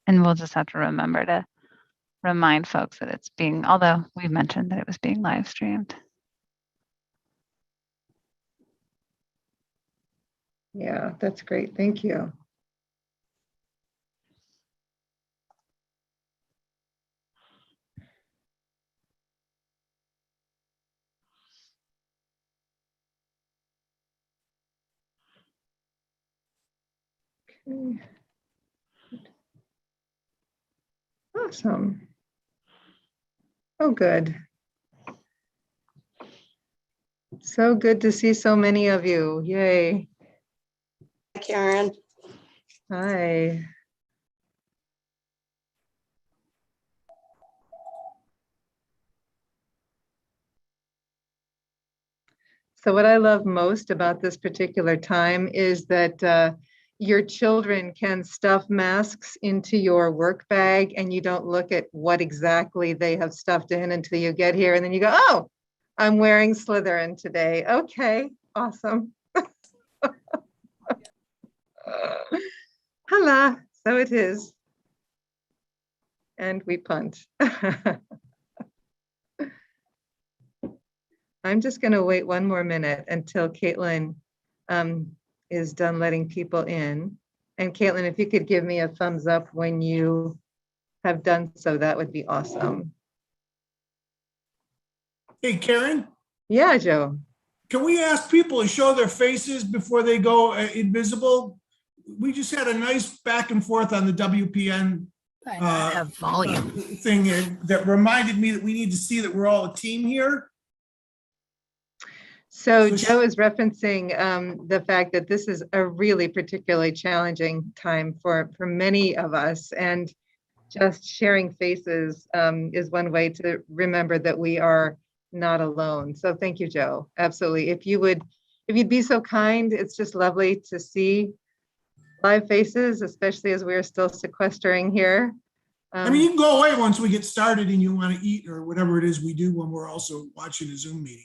And we'll just have to remember to remind folks that it's being, although we mentioned that it was being live streamed. Yeah, that's great. Thank you. Okay. Awesome. Oh, good. So good to see so many of you. Yay. Hi, Karen. Hi. So what I love most about this particular time is that your children can stuff masks into your work bag and you don't look at what exactly they have stuffed in until you get here. And then you go, oh, I'm wearing Slytherin today. Okay, awesome. Hello, so it is. And we punt. I'm just going to wait one more minute until Caitlin is done letting people in. And Caitlin, if you could give me a thumbs up when you have done so, that would be awesome. Hey, Karen, Yeah, Joe. can we ask people to show their faces before they go invisible? We just had a nice back and forth on the WPN have volume thing that reminded me that we need to see that we're all a team here. So Joe is referencing the fact that this is a really particularly challenging time for many of us, and just sharing faces is one way to remember that we are not alone. So thank you, Joe. Absolutely. If you'd be so kind, it's just lovely to see live faces, especially as we're still sequestering here. I mean, you can go away once we get started and you want to eat or whatever it is we do when we're also watching a Zoom meeting.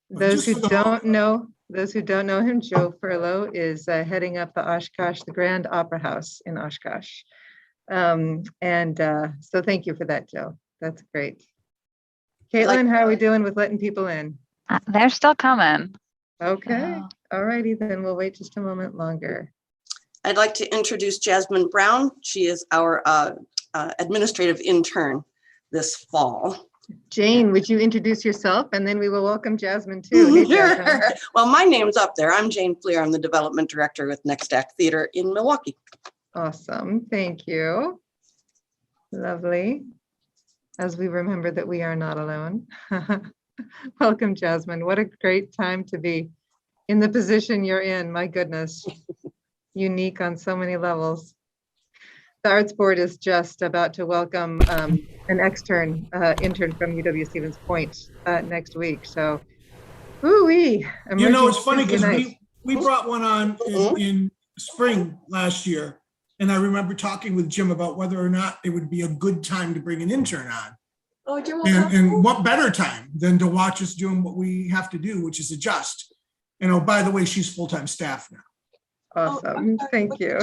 Those who don't know him, Joe Furlow is heading up the Oshkosh, the Grand Opera House in Oshkosh. So thank you for that, Joe. That's great. Caitlin, how are we doing with letting people in? They're still coming. Okay, all righty, then we'll wait just a moment longer. I'd like to introduce Jasmine Brown. She is our administrative intern this fall. Jane, would you introduce yourself, and then we will welcome Jasmine too. Hey, Jasmine. Well, my name's up there. I'm Jane Fleer. I'm the development director with Next Act Theater in Milwaukee. Awesome, thank you. Lovely. As we remember that we are not alone. Welcome, Jasmine. What a great time to be in the position you're in. My goodness, unique on so many levels. The Arts Board is just about to welcome an intern from UW-Stevens Point next week. So, ooh-wee. You know, it's funny because we brought one on in spring last year. And I remember talking with Jim about whether or not it would be a good time to bring an intern on. Oh, Jim, and what better time than to watch us doing what we have to do, which is adjust. And oh, by the way, she's full-time staff now. Awesome, thank you.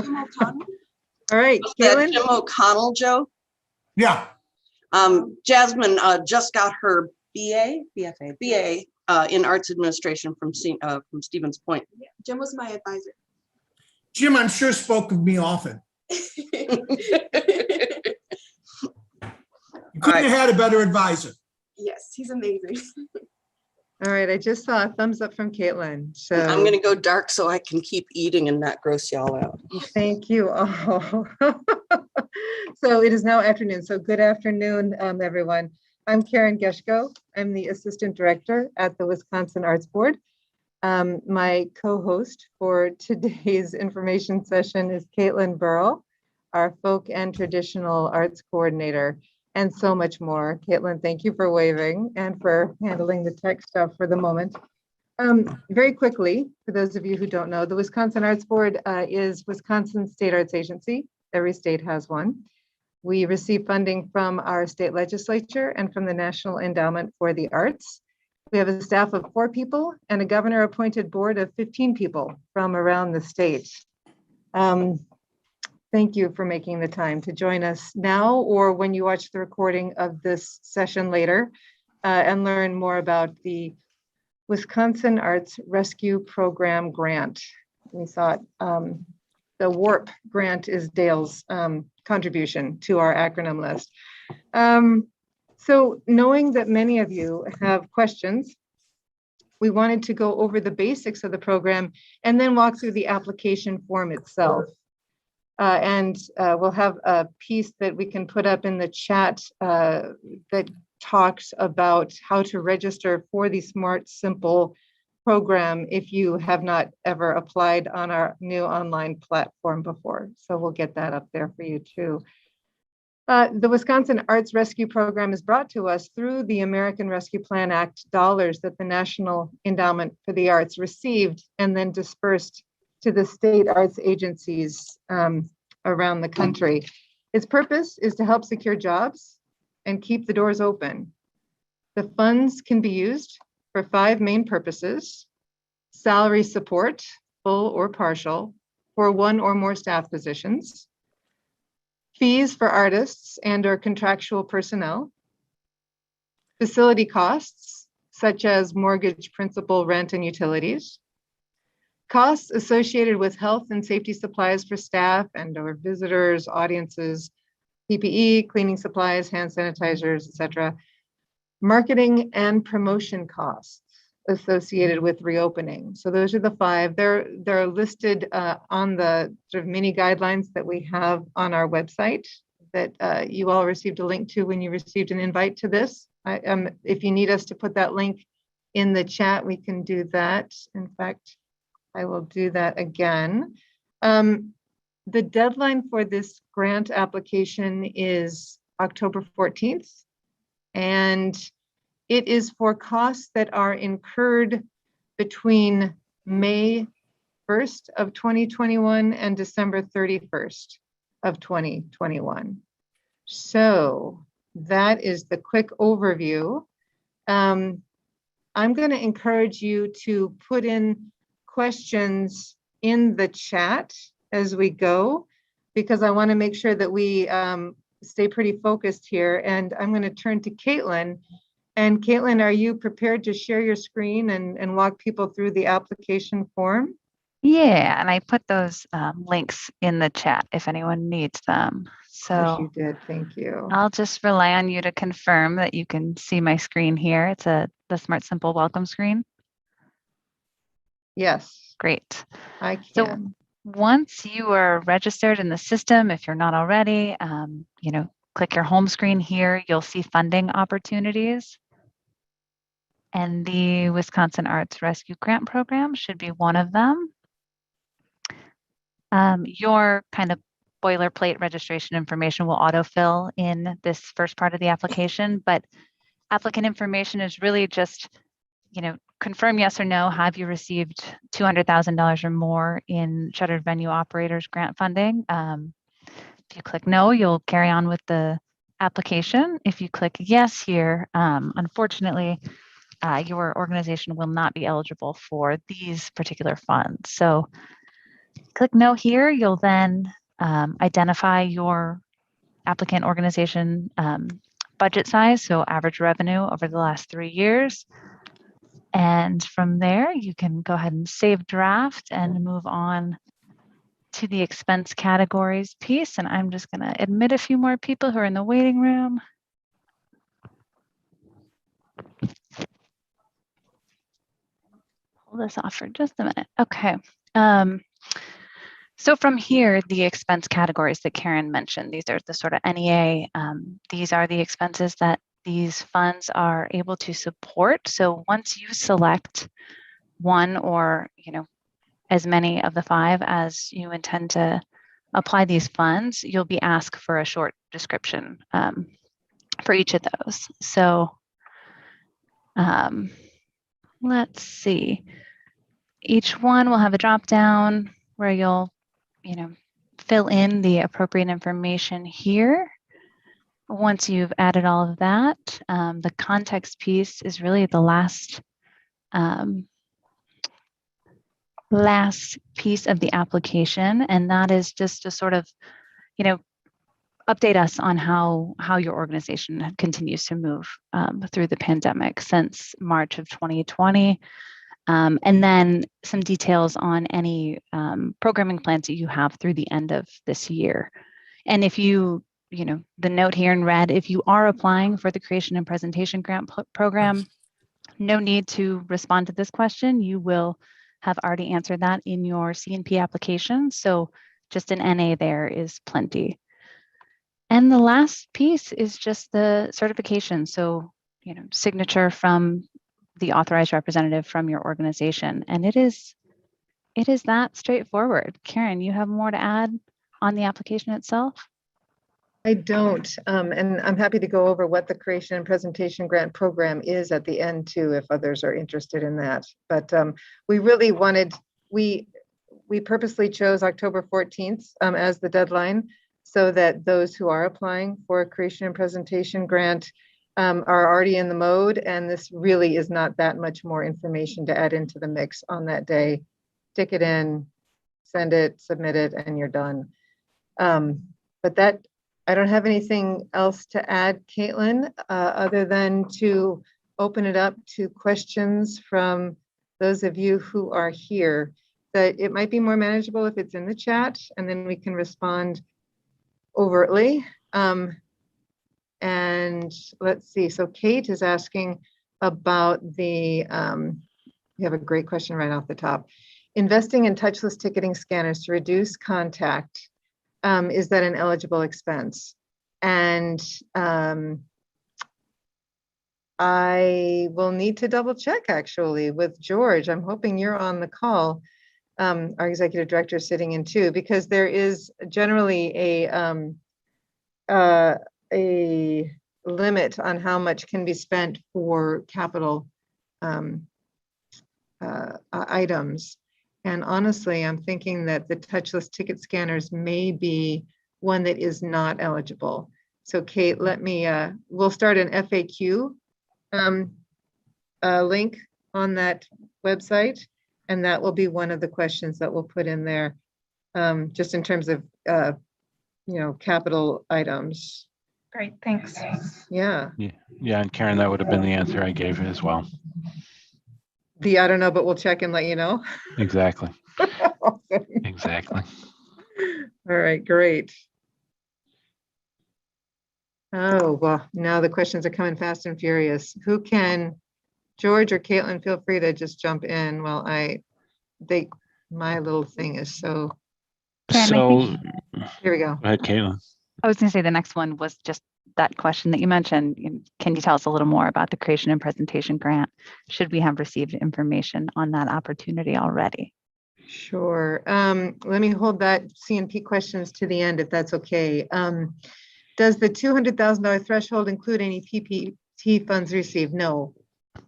All right, Caitlin. Jim O'Connell, Joe. Yeah. Jasmine just got her BA in Arts Administration from Stevens Point. Yeah, Jim was my advisor. Jim, I'm sure, spoke of me often. You couldn't have had a better advisor. Yes, he's amazing. All right, I just saw a thumbs up from Caitlin. So I'm going to go dark so I can keep eating and not gross y'all out. Thank you all. So it is now afternoon. So good afternoon, everyone. I'm Karen Geschko. I'm the Assistant Director at the Wisconsin Arts Board. My co-host for today's information session is Caitlin Burrell, our Folk and Traditional Arts Coordinator, and so much more. Caitlin, thank you for waving and for handling the tech stuff for the moment. Very quickly, for those of you who don't know, the Wisconsin Arts Board is Wisconsin's state arts agency. Every state has one. We receive funding from our state legislature and from the National Endowment for the Arts. We have a staff of 4 people and a governor-appointed board of 15 people from around the state. Thank you for making the time to join us now or when you watch the recording of this session later and learn more about the Wisconsin Arts Rescue Program grant. We thought the WARP grant is Dale's contribution to our acronym list. So knowing that many of you have questions, we wanted to go over the basics of the program and then walk through the application form itself. We'll have a piece that we can put up in the chat that talks about how to register for the Smart Simple program if you have not ever applied on our new online platform before. So we'll get that up there for you too. The Wisconsin Arts Rescue Program is brought to us through the American Rescue Plan Act dollars that the National Endowment for the Arts received and then dispersed to the state arts agencies around the country. Its purpose is to help secure jobs and keep the doors open. The funds can be used for 5 main purposes: salary support, full or partial, for 1 or more staff positions, fees for artists and or contractual personnel, facility costs, such as mortgage, principal, rent, and utilities, costs associated with health and safety supplies for staff and or visitors, audiences, PPE, cleaning supplies, hand sanitizers, etc., marketing and promotion costs associated with reopening. So those are the 5. They're listed on the sort of mini guidelines that we have on our website that you all received a link to when you received an invite to this. If you need us to put that link in the chat, we can do that. In fact, I will do that again. The deadline for this grant application is October 14th, and it is for costs that are incurred between May 1st of 2021 and December 31st of 2021. So that is the quick overview. I'm going to encourage you to put in questions in the chat as we go, because I want to make sure that we stay pretty focused here. And I'm going to turn to Caitlin. And Caitlin, are you prepared to share your screen and walk people through the application form? Yeah, and I put those links in the chat if anyone needs them. Yes, So you did. Thank you. I'll just rely on you to confirm that you can see my screen here. It's the Smart Simple welcome screen. Yes, Great. I can. So once you are registered in the system, if you're not already, click your home screen here. You'll see funding opportunities. And the Wisconsin Arts Rescue Grant Program should be one of them. Your kind of boilerplate registration information will autofill in this first part of the application, but applicant information is really just, confirm yes or no, have you received $200,000 or more in shuttered venue operators grant funding? If you click no, you'll carry on with the application. If you click yes here, unfortunately, your organization will not be eligible for these particular funds. So click no here, you'll then identify your applicant organization budget size, so average revenue over the last 3 years. And from there, you can go ahead and save draft and move on to the expense categories piece. And I'm just going to admit a few more people who are in the waiting room. Pull this off for just a minute. Okay. So from here, the expense categories that Karen mentioned, these are the sort of NEA. These are the expenses that these funds are able to support. So once you select one or, as many of the 5 as you intend to apply these funds, you'll be asked for a short description for each of those. So let's see. Each one will have a drop down where you'll, fill in the appropriate information here. Once you've added all of that, the context piece is really the last piece of the application, and that is just to sort of update us on how your organization continues to move through the pandemic since March of 2020. And then some details on any programming plans that you have through the end of this year. And if the note here in red, if you are applying for the Creation and Presentation Grant Program, no need to respond to this question. You will have already answered that in your C&P application. So just an NA there is plenty. And the last piece is just the certification. So, signature from the authorized representative from your organization. And it is that straightforward. Karen, you have more to add on the application itself? I don't, and I'm happy to go over what the Creation and Presentation Grant Program is at the end too, if others are interested in that. But we really wanted, we purposely chose October 14th as the deadline so that those who are applying for a Creation and Presentation Grant are already in the mode. And this really is not that much more information to add into the mix on that day. Stick it in, send it, submit it, and you're done. But that, I don't have anything else to add, Caitlin, other than to open it up to questions from those of you who are here. That it might be more manageable if it's in the chat, and then we can respond overtly. And let's see, so Kate is asking about the, you have a great question right off the top. Investing in touchless ticketing scanners to reduce contact. Is that an eligible expense? And I will need to double check actually with George. I'm hoping you're on the call. Our executive director is sitting in too, because there is generally a limit on how much can be spent for capital items. And honestly, I'm thinking that the touchless ticket scanners may be one that is not eligible. So Kate, let me, we'll start an FAQ link on that website. And that will be one of the questions that we'll put in there, just in terms of, capital items. Great, thanks. Yeah. Yeah, and Karen, that would have been the answer I gave as well. I don't know, but we'll check and let you know. Exactly. Awesome. Exactly. All right, great. Oh, well, now the questions are coming fast and furious. Who can, George or Caitlin, feel free to just jump in while my little thing is so. Karen, So Here we go. go ahead, Caitlin. I was going to say the next one was just that question that you mentioned. Can you tell us a little more about the Creation and Presentation Grant? Should we have received information on that opportunity already? Sure. Let me hold that C&P questions to the end, if that's okay. Does the $200,000 threshold include any PPP funds received? No.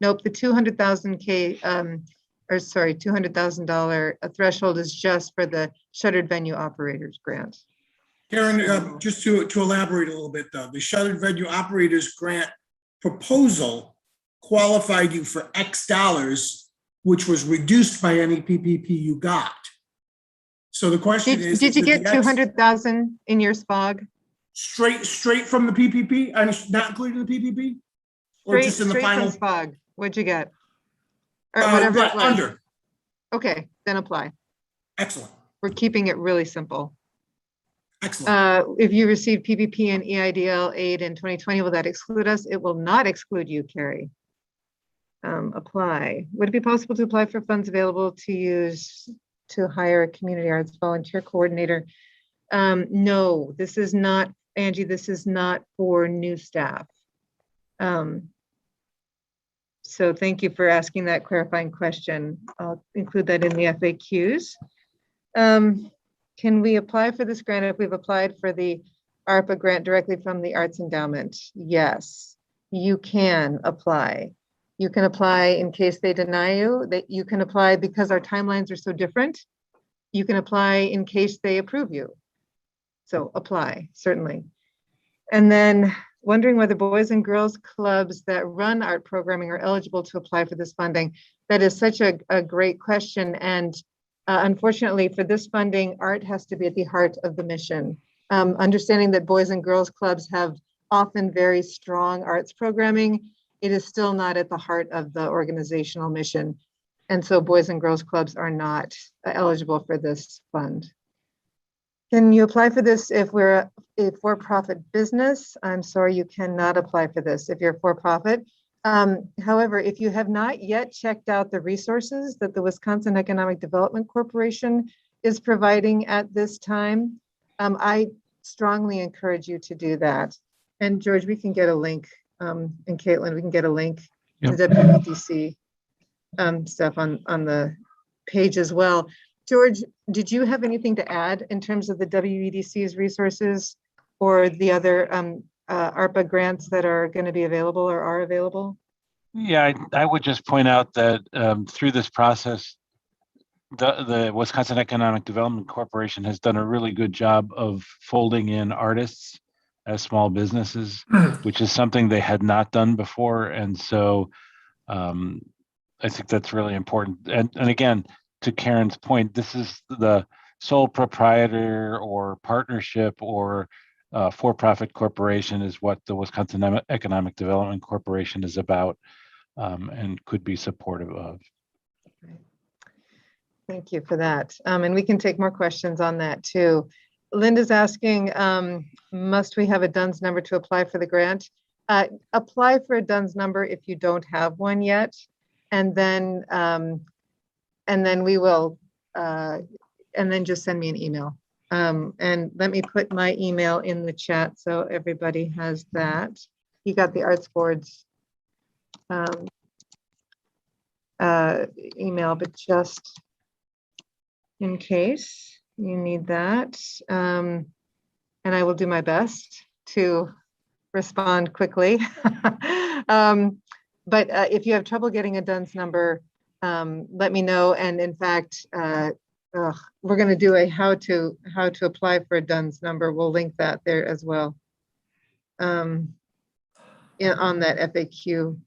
Nope. The $200,000 threshold is just for the shuttered venue operators grant. Karen, just to elaborate a little bit though, the Shuttered Venue Operators Grant proposal qualified you for X dollars, which was reduced by any PPP you got. So the question is, did you get 200,000 in your SPOG? Straight from the PPP, and not including the PPP? Or just in the final? From SPOG, what'd you get? Or whatever it was. Under. Okay, then apply. Excellent. We're keeping it really simple. Excellent. If you received PPP and EIDL aid in 2020, will that exclude us? It will not exclude you, Carrie. Apply. Would it be possible to apply for funds available to use to hire a community arts volunteer coordinator? No, this is not, Angie, this is not for new staff. So thank you for asking that clarifying question. I'll include that in the FAQs. Can we apply for this grant if we've applied for the ARPA grant directly from the Arts Endowment? Yes, you can apply. You can apply in case they deny you, that you can apply because our timelines are so different. You can apply in case they approve you. So apply, certainly. And then wondering whether boys and girls clubs that run art programming are eligible to apply for this funding. That is such a great question. And unfortunately for this funding, art has to be at the heart of the mission. Understanding that Boys and Girls Clubs have often very strong arts programming, it is still not at the heart of the organizational mission. And so Boys and Girls Clubs are not eligible for this fund. Can you apply for this if we're a for-profit business? I'm sorry, you cannot apply for this if you're for-profit. However, if you have not yet checked out the resources that the Wisconsin Economic Development Corporation is providing at this time, I strongly encourage you to do that. And George, we can get a link, and Caitlin, we can get a link to the WEDC stuff on the page as well. George, did you have anything to add in terms of the WEDC's resources or the other ARPA grants that are going to be available or are available? Yeah, I would just point out that through this process, the Wisconsin Economic Development Corporation has done a really good job of folding in artists as small businesses, which is something they had not done before. And so I think that's really important. And again, to Karen's point, this is the sole proprietor or partnership or for-profit corporation is what the Wisconsin Economic Development Corporation is about, and could be supportive of. Thank you for that. And we can take more questions on that too. Linda's asking, must we have a DUNS number to apply for the grant? Apply for a DUNS number if you don't have one yet, and then we will, and then just send me an email. And let me put my email in the chat so everybody has that. You got the Arts Board's email, but just in case you need that. And I will do my best to respond quickly. But if you have trouble getting a DUNS number, let me know. And in fact, we're going to do a how to apply for a DUNS number. We'll link that there as well on that FAQ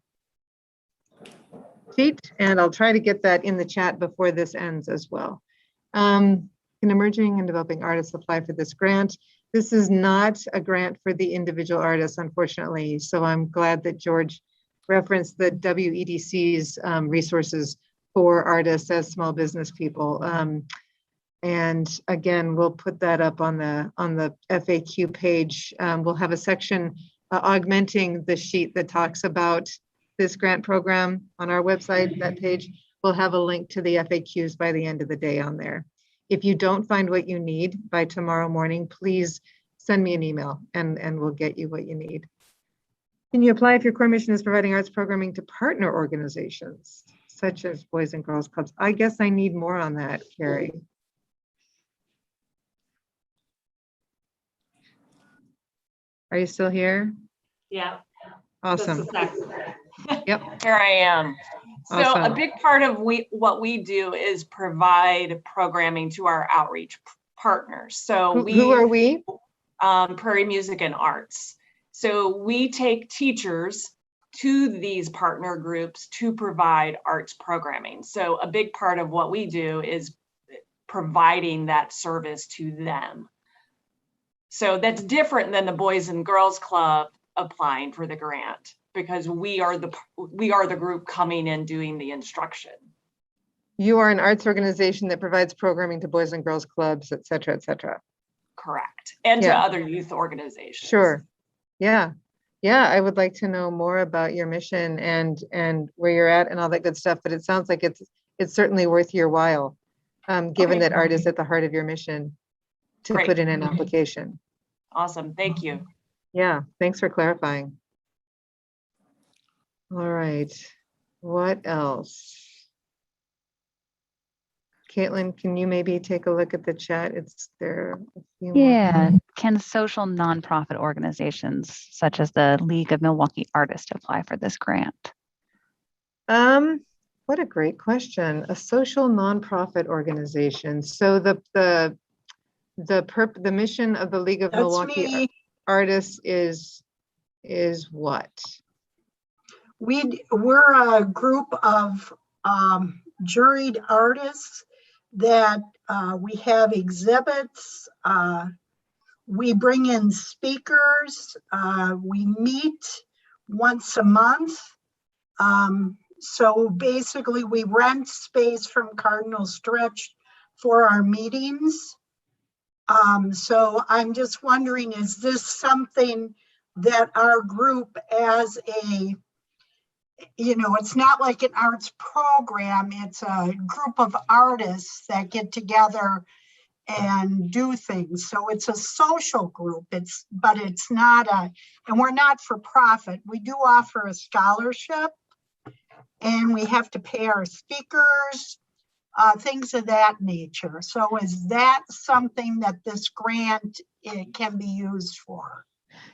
sheet. And I'll try to get that in the chat before this ends as well. Can emerging and developing artists apply for this grant? This is not a grant for the individual artists, unfortunately. So I'm glad that George referenced the WEDC's resources for artists as small business people. And again, we'll put that up on the FAQ page. We'll have a section augmenting the sheet that talks about this grant program on our website. That page will have a link to the FAQs by the end of the day on there. If you don't find what you need by tomorrow morning, please send me an email and we'll get you what you need. Can you apply if your core mission is providing arts programming to partner organizations such as Boys and Girls Clubs? I guess I need more on that, Carrie. Are you still here? Yeah. Awesome. Yep. Here I am. So Awesome. a big part of what we do is provide programming to our outreach partners. So Who are we? Prairie Music and Arts. So we take teachers to these partner groups to provide arts programming. So a big part of what we do is providing that service to them. So that's different than the Boys and Girls Club applying for the grant, because we are the group coming in doing the instruction. You are an arts organization that provides programming to Boys and Girls Clubs, et cetera, et cetera. Correct. And to Yeah. other youth organizations. Sure. Yeah. Yeah. I would like to know more about your mission and where you're at and all that good stuff. But it sounds like it's certainly worth your while, given that art is at the heart of your mission, to Great. put in an application. Awesome. Thank you. Yeah. Thanks for clarifying. All right. What else? Caitlin, can you maybe take a look at the chat? It's there. A few more. Yeah. Can social nonprofit organizations such as the League of Milwaukee Artists apply for this grant? What a great question. A social nonprofit organization. So the mission of the League of That's Milwaukee me. Artists is what? We're a group of juried artists that we have exhibits. We bring in speakers. We meet once a month. So basically we rent space from Cardinal Stretch for our meetings. So I'm just wondering, is this something that our group as a, it's not like an arts program, it's a group of artists that get together and do things. So it's a social group, but it's not and we're not for profit. We do offer a scholarship and we have to pay our speakers, things of that nature. So is that something that this grant can be used for?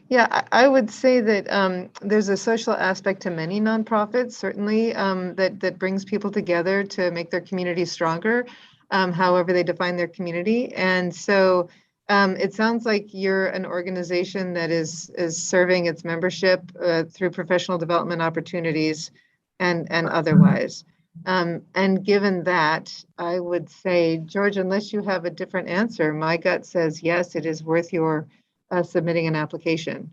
Yeah, I would say that there's a social aspect to many nonprofits, certainly, that brings people together to make their community stronger, however they define their community. And so it sounds like you're an organization that is serving its membership through professional development opportunities and otherwise. And given that, I would say, George, unless you have a different answer, my gut says, yes, it is worth your submitting an application.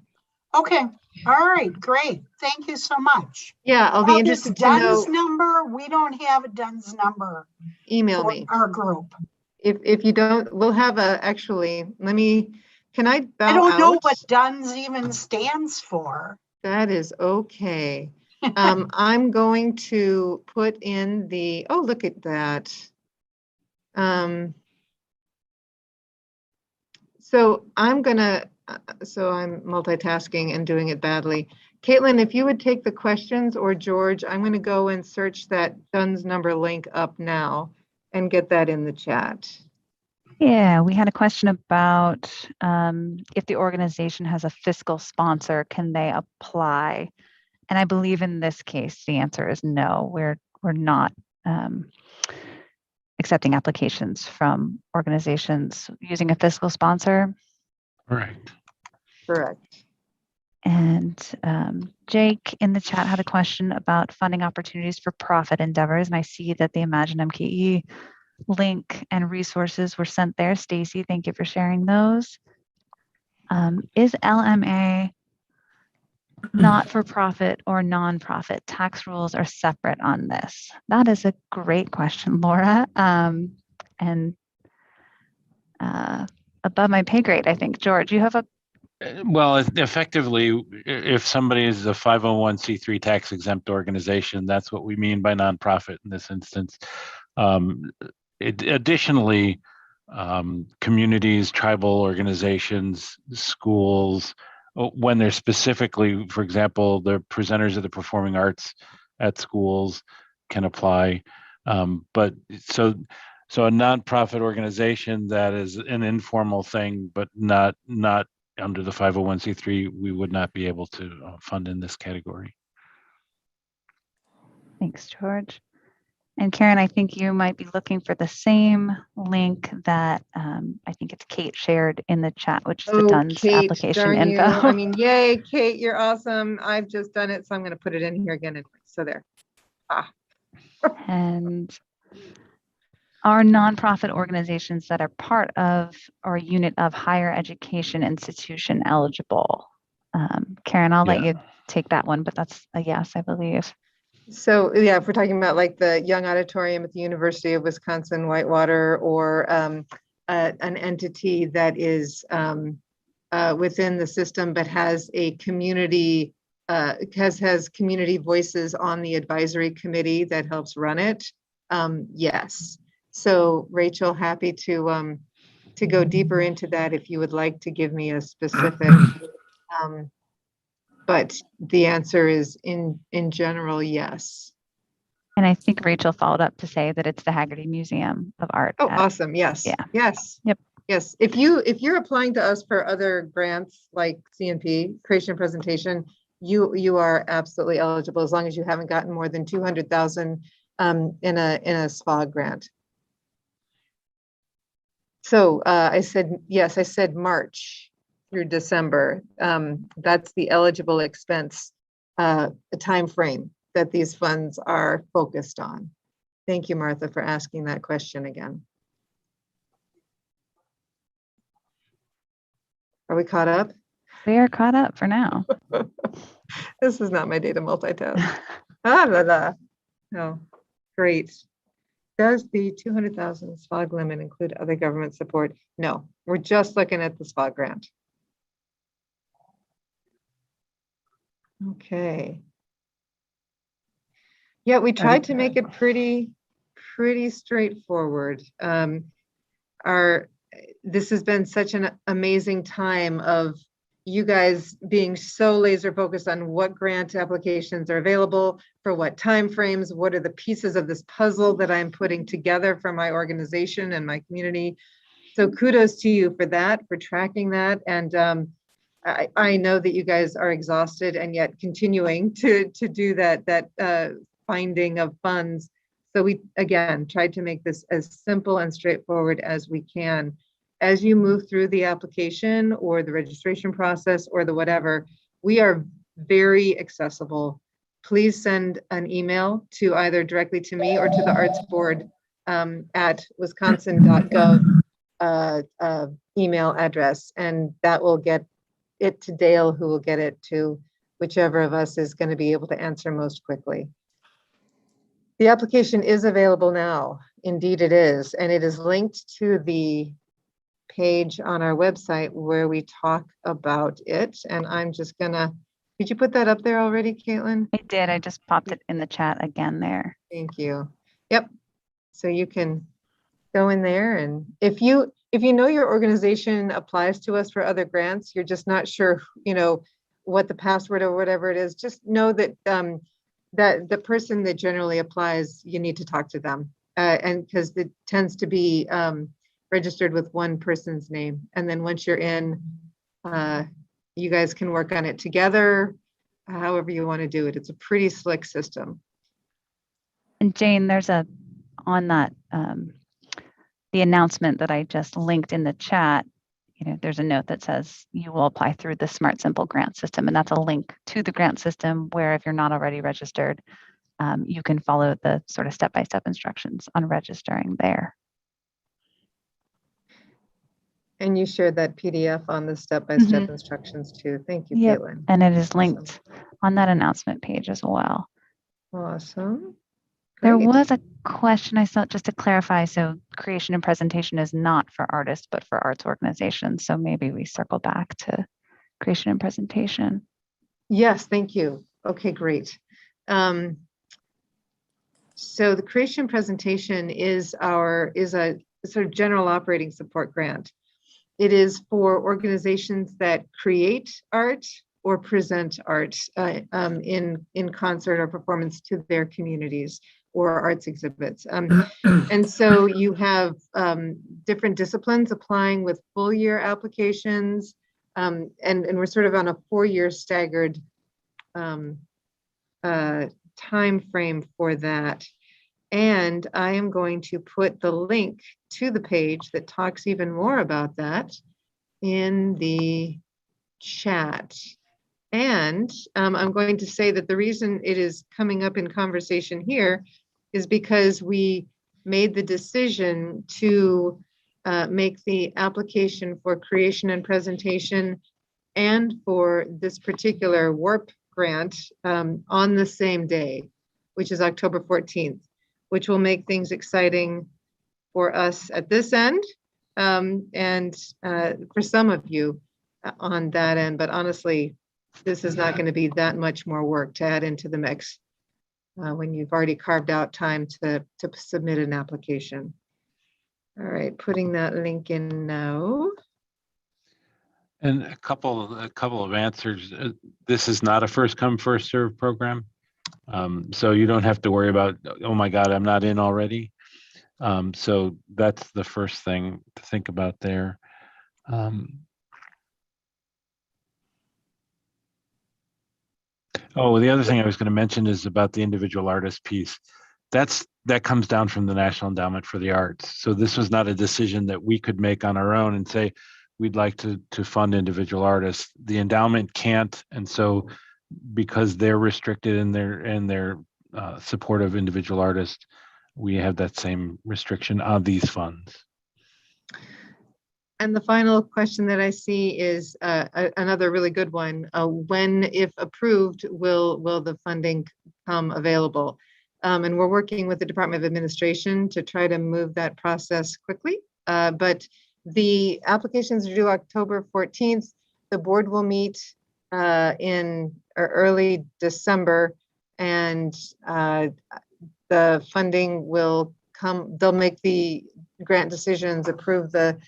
Okay, all right, great. Thank you so much. Yeah, I'll be interested to know. DUNS number, we don't have a DUNS number. Email for me. our group. If you don't, we'll have actually, can I bow out? I don't know what DUNS even stands for. That is okay. I'm going to put in oh, look at that. So I'm multitasking and doing it badly. Caitlin, if you would take the questions, or George, I'm going to go and search that DUNS number link up now and get that in the chat. Yeah, we had a question about if the organization has a fiscal sponsor, can they apply? And I believe in this case, the answer is no. We're not accepting applications from organizations using a fiscal sponsor. Correct. Correct. And Jake in the chat had a question about funding opportunities for profit endeavors. And I see that the Imagine MKE link and resources were sent there. Stacy, thank you for sharing those. Is LMA not for profit or nonprofit? Tax rules are separate on this. That is a great question, Laura. And above my pay grade, I think. George, you have a Well, effectively, if somebody is a 501c3 tax exempt organization, that's what we mean by nonprofit in this instance. Additionally, communities, tribal organizations, schools, when they're specifically, for example, the presenters of the performing arts at schools can apply. But so a nonprofit organization that is an informal thing, but not under the 501c3, we would not be able to fund in this category. Thanks, George. And Karen, I think you might be looking for the same link that I think it's Kate shared in the chat, which is the DUNS Kate, application darn you. info. I mean, yay, Kate, you're awesome. I've just done it, so I'm going to put it in here again. Anyway. So there. And our nonprofit organizations that are part of or a unit of higher education institution eligible. Karen, I'll let you take that one, but that's a yes, I believe. So yeah, if we're talking about like the Young Auditorium at the University of Wisconsin Whitewater, or an entity that is within the system but has a community, has community voices on the advisory committee that helps run it, yes. So Rachel, happy to go deeper into that if you would like to give me a specific. But the answer is in general, yes. And I think Rachel followed up to say that it's the Haggerty Museum of Art. Oh, awesome. Yes. Yeah. Yes. Yep. Yes. If you're applying to us for other grants like CNP, creation and presentation, you are absolutely eligible as long as you haven't gotten more than 200,000 in a SPA grant. So I said, yes, I said March through December. That's the eligible expense time frame that these funds are focused on. Thank you, Martha, for asking that question again. Are we caught up? We are caught up for now. This is not my day to multitask. La la. No, great. Does the 200,000 SPOG limit include other government support? No, we're just looking at the SPOG grant. Okay. Yeah, we tried to make it pretty straightforward. This has been such an amazing time of you guys being so laser focused on what grant applications are available for what timeframes, what are the pieces of this puzzle that I'm putting together for my organization and my community. So kudos to you for that, for tracking that. And I know that you guys are exhausted and yet continuing to do that finding of funds. So we, again, tried to make this as simple and straightforward as we can. As you move through the application or the registration process or the whatever, we are very accessible. Please send an email to either directly to me or to the Arts Board at wisconsin.gov email address, and that will get it to Dale, who will get it to whichever of us is going to be able to answer most quickly. The application is available now. Indeed it is, and it is linked to the page on our website where we talk about it. And I'm just gonna, did you put that up there already, Caitlin? I did. I just popped it in the chat again there. Thank you. Yep. So you can go in there, and if you know your organization applies to us for other grants, you're just not sure, what the password or whatever it is, just know that that the person that generally applies, you need to talk to them. And because it tends to be registered with one person's name. And then once you're in, you guys can work on it together, however you want to do it. It's a pretty slick system. And Jane, there's on that, the announcement that I just linked in the chat, there's a note that says you will apply through the Smart Simple grant system. And that's a link to the grant system where if you're not already registered, you can follow the sort of step-by-step instructions on registering there. And you shared that PDF on the step-by-step instructions too. Thank you, Yep. Caitlin. And it is linked on that announcement page as well. Awesome. There Great. was a question I saw, just to clarify. So creation and presentation is not for artists, but for arts organizations. So maybe we circle back to creation and presentation. Yes, thank you. Okay, great. So the creation presentation is a sort of general operating support grant. It is for organizations that create art or present art in concert or performance to their communities or arts exhibits. And so you have different disciplines applying with full year applications, and we're sort of on a 4-year staggered time frame for that. And I am going to put the link to the page that talks even more about that in the chat. And I'm going to say that the reason it is coming up in conversation here is because we made the decision to make the application for creation and presentation and for this particular WARP grant on the same day, which is October 14th, which will make things exciting for us at this end and for some of you on that end. But honestly, this is not going to be that much more work to add into the mix when you've already carved out time to submit an application. All right, putting that link in now. And a couple of answers. This is not a first come, first serve program. So you don't have to worry about, oh my God, I'm not in already. So that's the first thing to think about there. Oh, the other thing I was going to mention is about the individual artist piece. That comes down from the National Endowment for the Arts. So this was not a decision that we could make on our own and say, we'd like to fund individual artists. The endowment can't. And so because they're restricted in their support of individual artists, we have that same restriction on these funds. And the final question that I see is another really good one. When, if approved, will the funding come available? And we're working with the Department of Administration to try to move that process quickly. But the applications are due October 14th. The board will meet in early December, and the funding will come. They'll make the grant decisions, approve the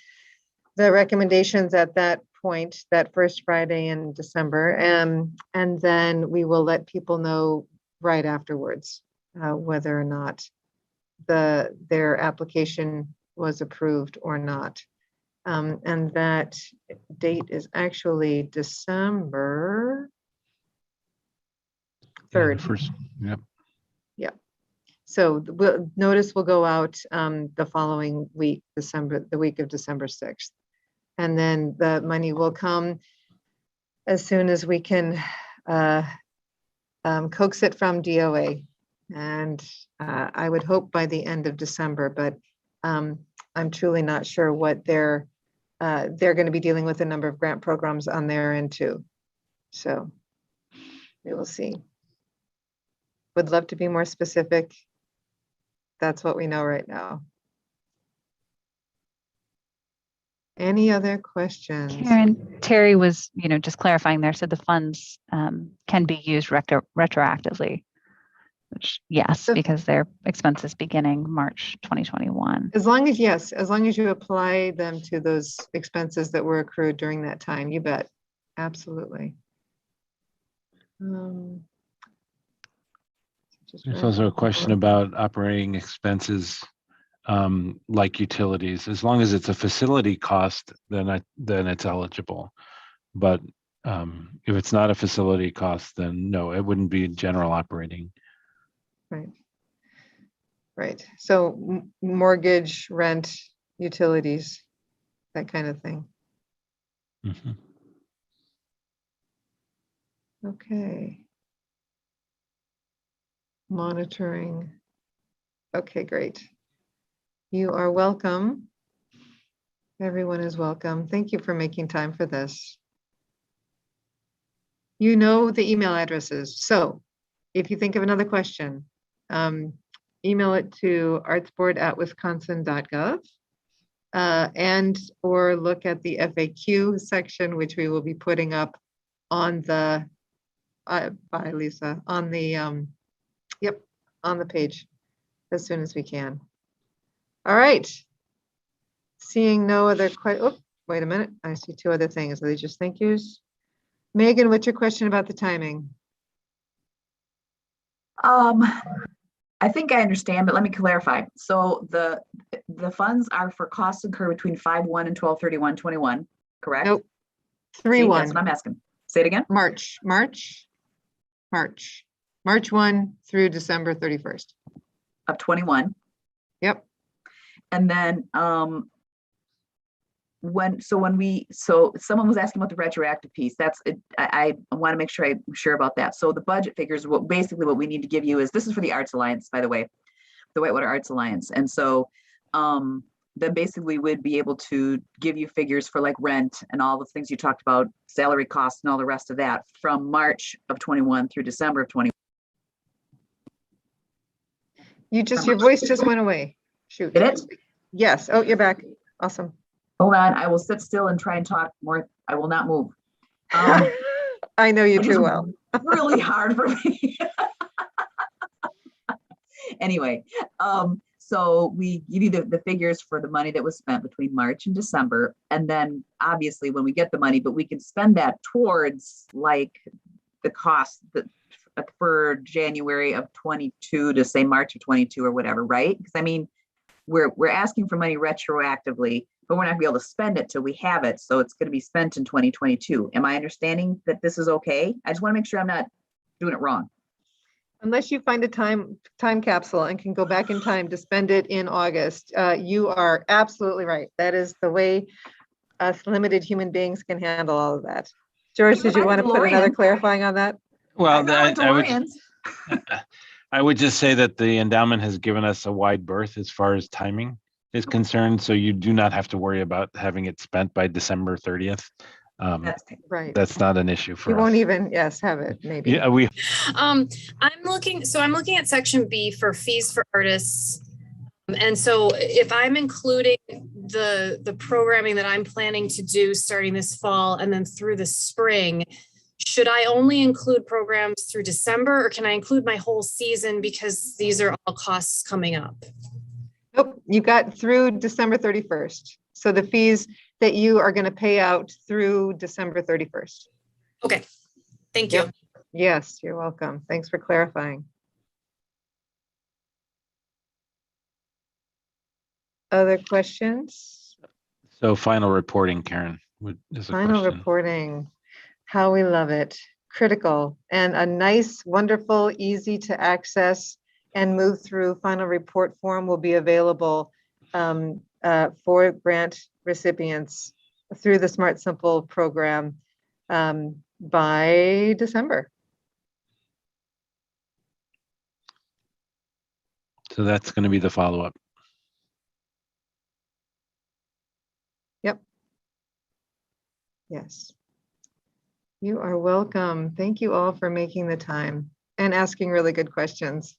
recommendations at that point, that first Friday in December. And then we will let people know right afterwards whether or not their application was approved or not. And that date is actually December 3rd. First, yep. So notice will go out the following week, the week of December 6th. And then the money will come as soon as we can coax it from DOA. And I would hope by the end of December, but I'm truly not sure what they're going to be dealing with a number of grant programs on their end too. So we will see. Would love to be more specific. That's what we know right now. Any other questions? Karen, Terry was, just clarifying there. So the funds can be used retroactively, which yes, So- because their expenses beginning March 2021. As long as, yes, as long as you apply them to those expenses that were accrued during that time, you bet. Absolutely. There's also a question about operating expenses, like utilities. As long as it's a facility cost, then it's eligible. But if it's not a facility cost, then no, it wouldn't be general operating. Right. Right. So mortgage, rent, utilities, that kind of thing. Mhm. Okay. Monitoring. Okay, great. You are welcome. Everyone is welcome. Thank you for making time for this. You know the email addresses. So if you think of another question, email it to artsboard@wisconsin.gov and or look at the FAQ section, which we will be putting up on the, bye Lisa, on the, on the page as soon as we can. All right. Seeing no other oh, wait a minute. I see two other things. Are they just thank yous? Megan, what's your question about the timing? I think I understand, but let me clarify. So the funds are for costs incurred between 5/1 and 12/31/21, correct? Nope. See, 3/1. that's what I'm asking. Say it again. March 1 through December 31st. Of 21. Yep. And then so someone was asking about the retroactive piece. That's it. I want to make sure I'm sure about that. So the budget figures, basically what we need to give you is, this is for the Arts Alliance, by the way, the Whitewater Arts Alliance. And so then basically we'd be able to give you figures for like rent and all the things you talked about, salary costs and all the rest of that from March of 21 through December of 21. Your voice just went away. Shoot. Did it? Yes. Oh, you're back. Awesome. Hold on, I will sit still and try and talk more. I will not move. I know you It too is well. really hard for me. Anyway, so we give you the figures for the money that was spent between March and December. And then obviously when we get the money, but we can spend that towards like the cost that for January of 22 to say March of 22 or whatever, right? Because I mean, we're asking for money retroactively, but we're not gonna be able to spend it till we have it. So it's gonna be spent in 2022. Am I understanding that this is okay? I just wanna make sure I'm not doing it wrong. Unless you find a time capsule and can go back in time to spend it in August, you are absolutely right. That is the way us limited human beings can handle all of that. George, did you want to put another clarifying on that? Well, DeLoreans. I would just say that the endowment has given us a wide berth as far as timing. is concerned, so you do not have to worry about having it spent by December 30th. Right. That's not an issue You for won't us. even, yes, have it, maybe. Yeah, we, I'm looking at section B for fees for artists. And so if I'm including the programming that I'm planning to do starting this fall and then through the spring, should I only include programs through December, or can I include my whole season because these are all costs coming up? Nope, you got through December 31st. So the fees that you are going to pay out through December 31st. Okay, thank you. Yep. Yes, you're welcome. Thanks for clarifying. Other questions? so final reporting, Karen, is a Final question. reporting, how we love it. Critical and a nice, wonderful, easy to access and move through final report form will be available for grant recipients through the Smart Simple program by December. So that's going to be the follow-up. Yep. Yes. You are welcome. Thank you all for making the time and asking really good questions.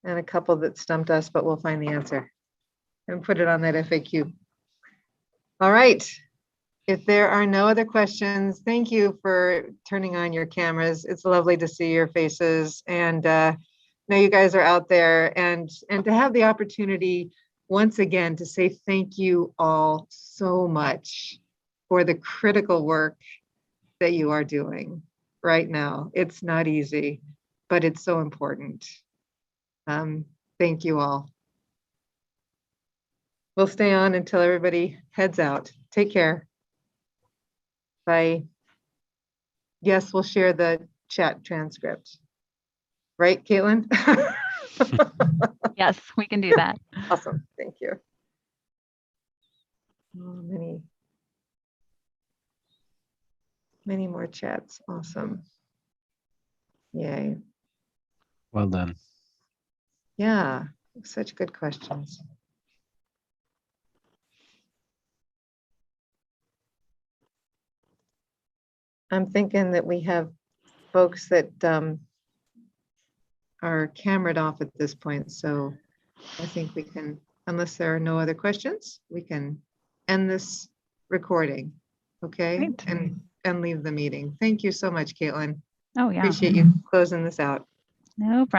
And a couple that stumped us, but we'll find the answer and put it on that FAQ. All right. If there are no other questions, thank you for turning on your cameras. It's lovely to see your faces and know you guys are out there and to have the opportunity once again to say thank you all so much for the critical work that you are doing right now. It's not easy, but it's so important. Thank you all. We'll stay on until everybody heads out. Take care. Bye. Yes, we'll share the chat transcript. Right, Caitlin? Yes, we can do that. Awesome, thank you. Oh, many more chats, awesome. Yay, Well done. yeah, such good questions. I'm thinking that we have folks that are cameraed off at this point, so I think we can, unless there are no other questions, we can end this recording, okay? Great. And leave the meeting. Thank you so much, Caitlin. Oh, yeah. Appreciate you closing this out. No problem.